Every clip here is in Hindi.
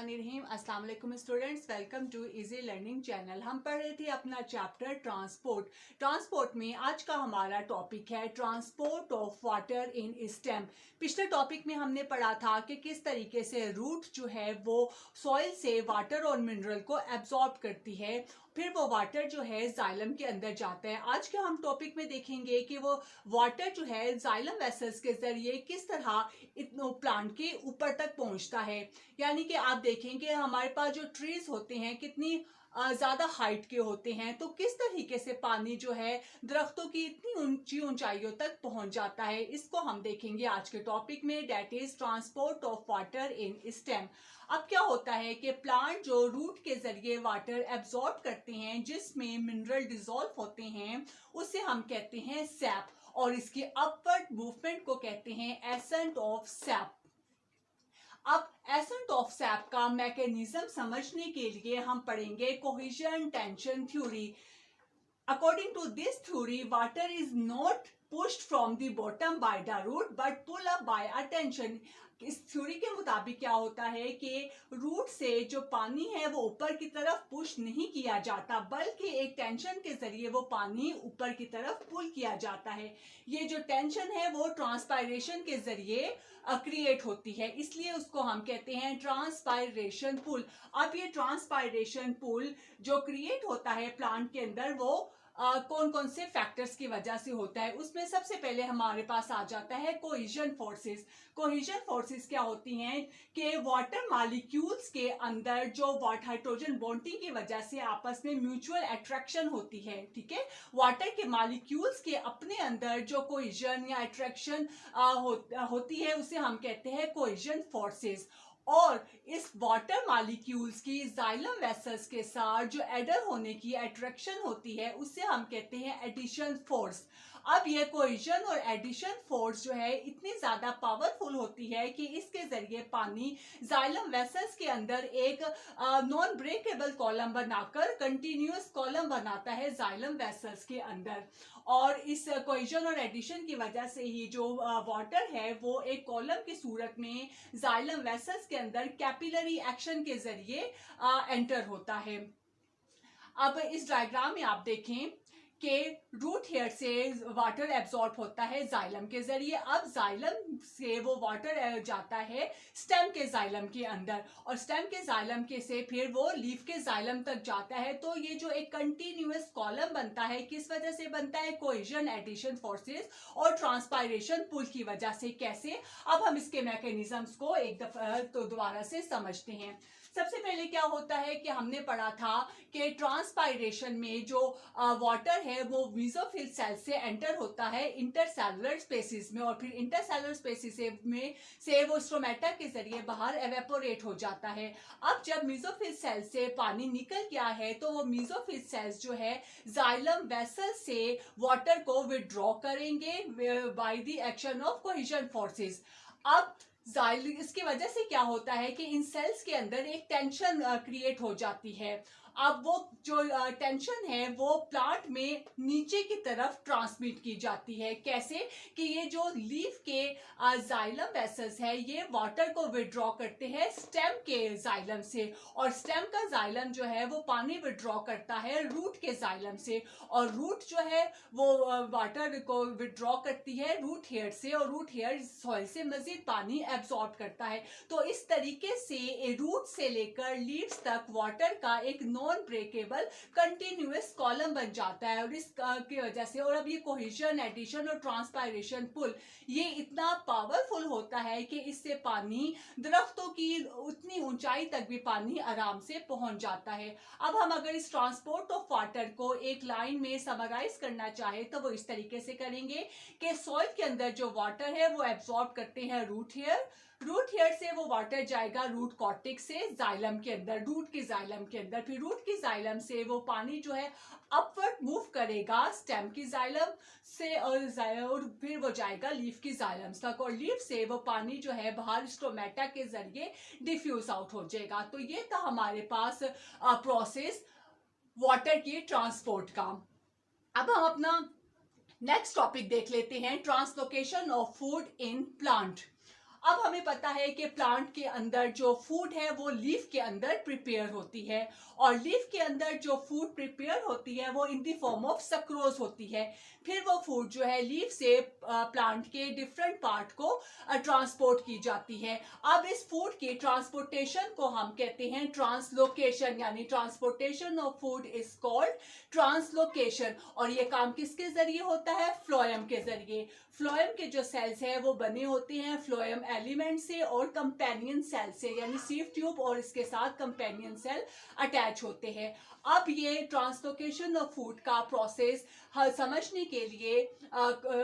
बिस्मिल्लाहिर्रहमानिर्रहीम। अस्सलाम वालेकुम students, welcome to easy learning channel. हम पढ़ रहे थे अपना चैप्टर ट्रांसपोर्ट में आज का हमारा टॉपिक है transport of water in stem. पिछले टॉपिक में हमने पढ़ा था कि किस तरीके से रूट जो है वो सॉइल से वाटर और मिनरल को एब्जॉर्ब करती है, फिर वो वाटर जो है जाइलम के अंदर जाता है। आज के हम टॉपिक में देखेंगे कि वो वाटर जो है जाइलम वेसल्स के जरिए किस तरह प्लांट के ऊपर तक पहुंचता है। यानी कि आप देखेंगे हमारे पास जो ट्रीज होते हैं कितनी ज्यादा हाइट के होते हैं, तो किस तरीके से पानी जो है दरख्तों की इतनी ऊंची ऊंचाइयों तक पहुंच जाता है, इसको हम देखेंगे आज के टॉपिक में, that is transport of water in stem. अब क्या होता है कि प्लांट जो रूट के जरिए वाटर एब्जॉर्ब करते हैं जिसमें मिनरल डिसॉल्व होते हैं उसे हम कहते हैं सैप, और इसके अपवर्ड मूवमेंट को कहते हैं एसेंट ऑफ सैप। अब एसेंट ऑफ सैप का मैकेनिज्म समझने के लिए हम पढ़ेंगे cohesion tension theory. According to this theory, water is not pushed from the bottom by the root but pull up by a tension। इस थ्योरी के मुताबिक क्या होता है कि रूट से जो पानी है वो ऊपर की तरफ पुश नहीं किया जाता, बल्कि एक टेंशन के जरिए वो पानी ऊपर की तरफ पुल किया जाता है। ये जो टेंशन है वो ट्रांसपायरेशन के जरिए क्रिएट होती है, इसलिए उसको हम कहते हैं ट्रांसपायरेशन पुल। अब ये ट्रांसपायरेशन पुल जो क्रिएट होता है प्लांट के अंदर वो कौन कौन से फैक्टर्स की वजह से होता है, उसमें सबसे पहले हमारे पास आ जाता है कोहेजन फोर्सेस। कोहेजन फोर्सेस क्या होती हैं कि वाटर मॉलिक्यूल्स के अंदर जो हाइड्रोजन बॉन्डिंग की वजह से आपस में म्यूचुअल अट्रैक्शन होती है, ठीक है। वाटर के मॉलिक्यूल्स के अपने अंदर जो कोहेजन या अट्रैक्शन होती है उसे हम कहते हैं कोहेजन फोर्सेस। और इस वाटर मॉलिक्यूल्स की जाइलम वेसल्स के साथ जो एडर होने की अट्रैक्शन होती है उसे हम कहते हैं एडिशन फोर्स। अब ये कोहेजन और एडिशन फोर्स जो है इतनी ज्यादा पावरफुल होती है कि इसके जरिए पानी जाइलम वेसल्स के अंदर एक नॉन ब्रेकेबल कॉलम बनाकर कंटिन्यूअस कॉलम बनाता है जाइलम वेसल्स के अंदर। और इस कोहेजन और एडिशन की वजह से ही जो वाटर है वो एक कॉलम की सूरत में जाइलम वेसल्स के अंदर कैपिलरी एक्शन के जरिए एंटर होता है। अब इस डायग्राम में आप देखें कि रूट हेयर से वाटर एब्जॉर्ब होता है जाइलम के जरिए। अब जाइलम से वो वाटर जाता है स्टेम के जाइलम के अंदर, और स्टेम के जाइलम के से फिर वो लीफ के जाइलम तक जाता है। तो ये जो एक कंटिन्यूअस कॉलम बनता है किस वजह से बनता है, कोहेजन एडिशन फोर्सेस और ट्रांसपायरेशन पुल की वजह से। कैसे, अब हम इसके मैकेनिज्म्स को एक दफा तो दोबारा से समझते हैं। सबसे पहले क्या होता है कि हमने पढ़ा था कि ट्रांसपायरेशन में जो वाटर है वो मीसोफिल सेल से एंटर होता है इंटरसेलुलर स्पेसिस में, और फिर इंटरसेलुलर स्पेसिस में से वो स्ट्रोमेटा के जरिए बाहर एवेपोरेट हो जाता है। अब जब मीसोफिल सेल से पानी निकल गया है तो वो मीसोफिल सेल्स जो है जाइलम वेसल से वाटर को विड्रॉ करेंगे by the action of cohesion forces. अब इसकी वजह से क्या होता है कि इन सेल्स के अंदर एक टेंशन क्रिएट हो जाती है। अब वो जो टेंशन है वो प्लांट में नीचे की तरफ ट्रांसमिट की जाती है। कैसे कि ये जो लीफ के जाइलम वेसल्स है ये वाटर को विड्रॉ करते हैं स्टेम के जाइलम से, और स्टेम का जाइलम जो है वो पानी विड्रॉ करता है रूट के जाइलम से, और रूट जो है वो वाटर को विड्रॉ करती है रूट हेयर से, और रूट हेयर सॉइल से मजीद पानी एब्जॉर्ब करता है। तो इस तरीके से रूट से लेकर लीव्स तक वाटर का एक नॉन ब्रेकेबल कंटिन्यूअस कॉलम बन जाता है, और इस की वजह से, और अब ये कोहेजन एडिशन और ट्रांसपायरेशन पुल ये इतना पावरफुल होता है कि इससे पानी दरख्तों की उतनी ऊंचाई तक भी पानी आराम से पहुंच जाता है। अब हम अगर इस ट्रांसपोर्ट ऑफ वाटर को एक लाइन में समराइज करना चाहे तो वो इस तरीके से करेंगे कि सॉइल के अंदर जो वाटर है वो एब्जॉर्ब करते हैं रूट हेयर से वो वाटर जाएगा रूट कॉर्टेक्स से जाइलम के अंदर, रूट की जाइलम के अंदर, फिर रूट की जाइलम से वो पानी जो है अपवर्ड मूव करेगा स्टेम की जाइलम से, और फिर वो जाएगा लीफ की जाइलम तक, और लीफ से वो पानी जो है बाहर स्टोमेटा के जरिए डिफ्यूज आउट हो जाएगा। तो ये था हमारे पास प्रोसेस वाटर की ट्रांसपोर्ट का। अब हम अपना नेक्स्ट टॉपिक देख लेते हैं, translocation of food in plant. अब हमें पता है कि प्लांट के अंदर जो फूड है वो लीफ के अंदर प्रिपेयर होती है, और लीफ के अंदर जो फूड प्रिपेयर होती है वो in the form of sucrose होती है। फिर वो फूड जो है लीफ से प्लांट के डिफरेंट पार्ट को ट्रांसपोर्ट की जाती है। अब इस फूड की ट्रांसपोर्टेशन को हम कहते हैं ट्रांसलोकेशन, यानी transportation of food is called translocation. और ये काम किसके जरिए होता है? फ्लोएम के जरिए। फ्लोएम के जो सेल्स हैं वो बने होते हैं फ्लोएम एलिमेंट से और कंपेनियन सेल से, यानी सीव ट्यूब और इसके साथ कंपेनियन सेल अटैच होते हैं। अब ये ट्रांसलोकेशन ऑफ फूड का प्रोसेस समझने के लिए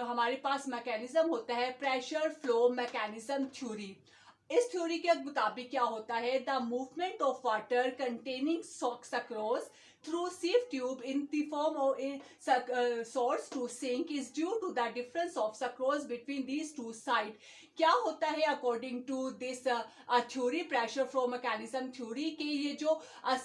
हमारे पास मैकेनिज्म होता है प्रेशर फ्लो मैकेनिज्म थ्योरी। इस थ्योरी के मुताबिक क्या होता है? The movement of water containing sucrose through sieve tube in the form of a source to sink is due to the difference of sucrose between these two sides। क्या होता है according to this theory, pressure flow mechanism theory, के ये जो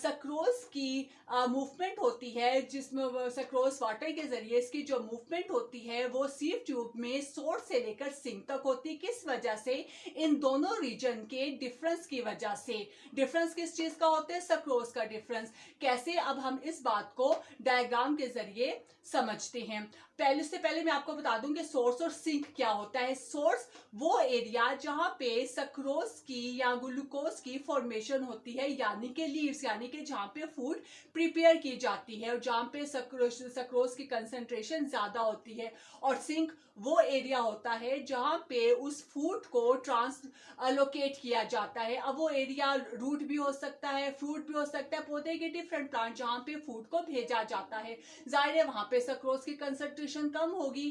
सक्रोज की मूवमेंट होती है, जिसमें सक्रोज वाटर के जरिए इसकी जो मूवमेंट होती है वो सीव ट्यूब में सोर्स से लेकर सिंक तक होती। किस वजह से? इन दोनों रीजन के डिफरेंस की वजह से। डिफरेंस किस चीज का होता है? सक्रोज का डिफरेंस। कैसे? अब हम इस बात को डायग्राम के जरिए समझते हैं। पहले मैं आपको बता दूं कि सोर्स और सिंक क्या होता है। सोर्स वो एरिया जहां पे सक्रोज की या ग्लूकोज की फॉर्मेशन होती है, यानी कि लीव्स, यानी कि जहां पे फूड प्रिपेयर की जाती है और जहां पे सक्रोज की कंसंट्रेशन ज्यादा होती है। और सिंक वो एरिया होता है जहां पे उस फूड को ट्रांसलोकेट किया जाता है। अब वो एरिया रूट भी हो सकता है, फ्रूट भी हो सकता है, पौधे के डिफरेंट प्लांट जहां पे फूड को भेजा जाता है। जाहिर है वहां पे सक्रोज की कंसंट्रेशन कम होगी,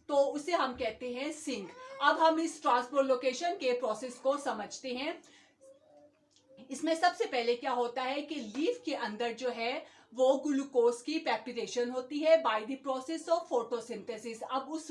तो उसे हम कहते हैं सिंक। अब हम इस ट्रांसलोकेशन के प्रोसेस को समझते हैं। इसमें सबसे पहले क्या होता है कि लीफ के अंदर जो है वो ग्लूकोज की पेप्टिडेशन होती है by the process of photosynthesis. अब उस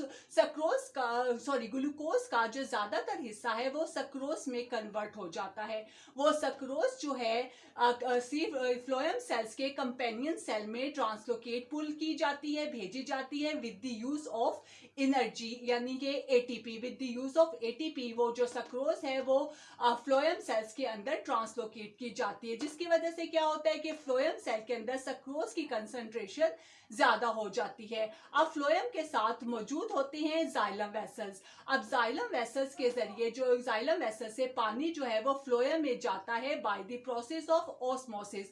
ग्लूकोज का जो ज्यादातर हिस्सा है वो सक्रोज में कन्वर्ट हो जाता है। वो सक्रोज जो है फ्लोएम सेल्स के कंपेनियन सेल में ट्रांसलोकेट पुल की जाती है, भेजी जाती है with the use of energy, यानी कि ATP. With the use of ATP वो जो सक्रोज है वो फ्लोएम सेल्स के अंदर ट्रांसलोकेट की जाती है, जिसकी वजह से क्या होता है कि फ्लोएम सेल के अंदर सक्रोज की कंसंट्रेशन ज्यादा हो जाती है। अब फ्लोएम के साथ मौजूद होते हैं जाइलम वेसल्स। अब जाइलम वेसल्स के जरिए जो जाइलम वेसल से पानी जो है वो फ्लोएम में जाता है by the process of osmosis.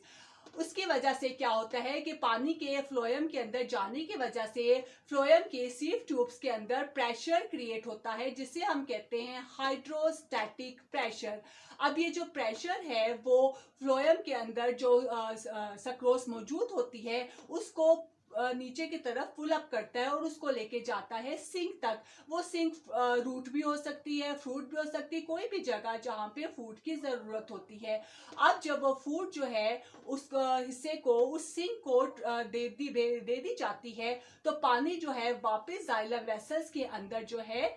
उसकी वजह से क्या होता है कि पानी के फ्लोएम के अंदर जाने की वजह से फ्लोएम के सीव ट्यूब्स के अंदर प्रेशर क्रिएट होता है, जिसे हम कहते हैं हाइड्रोस्टैटिक प्रेशर। अब ये जो प्रेशर है वो फ्लोएम के अंदर जो सक्रोज मौजूद होती है उसको नीचे की तरफ पुल अप करता है और उसको लेके जाता है सिंक तक। वो सिंक रूट भी हो सकती है, फ्रूट भी हो सकती है, कोई भी जगह जहाँ पे फूड की जरूरत होती है। अब जब वो फूड जो है उस हिस्से को उस सिंक को दे दी जाती है, तो पानी जो है वापस जाइलम वेसल्स के अंदर जो है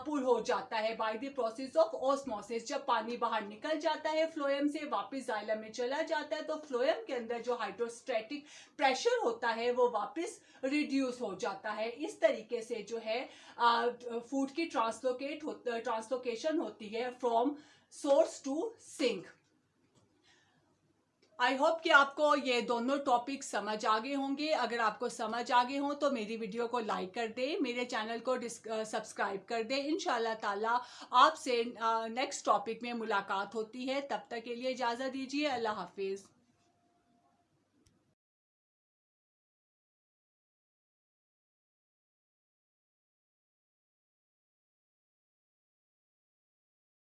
पुल हो जाता है by the process of osmosis. जब पानी बाहर निकल जाता है फ्लोएम से, वापस जाइलम में चला जाता है, तो फ्लोएम के अंदर जो हाइड्रोस्टैटिक प्रेशर होता है वो वापस रिड्यूस हो जाता है। इस तरीके से जो है फूड की ट्रांसलोकेशन होती है from source to sink. I hope कि आपको ये दोनों टॉपिक समझ आ गए होंगे। अगर आपको समझ आ गए हों तो मेरी वीडियो को लाइक कर दें, मेरे चैनल को सब्सक्राइब कर दें। इंशाल्लाह ताला आपसे नेक्स्ट टॉपिक में मुलाकात होती है। तब तक के लिए इजाज़त दीजिए। अल्लाह हाफिज़।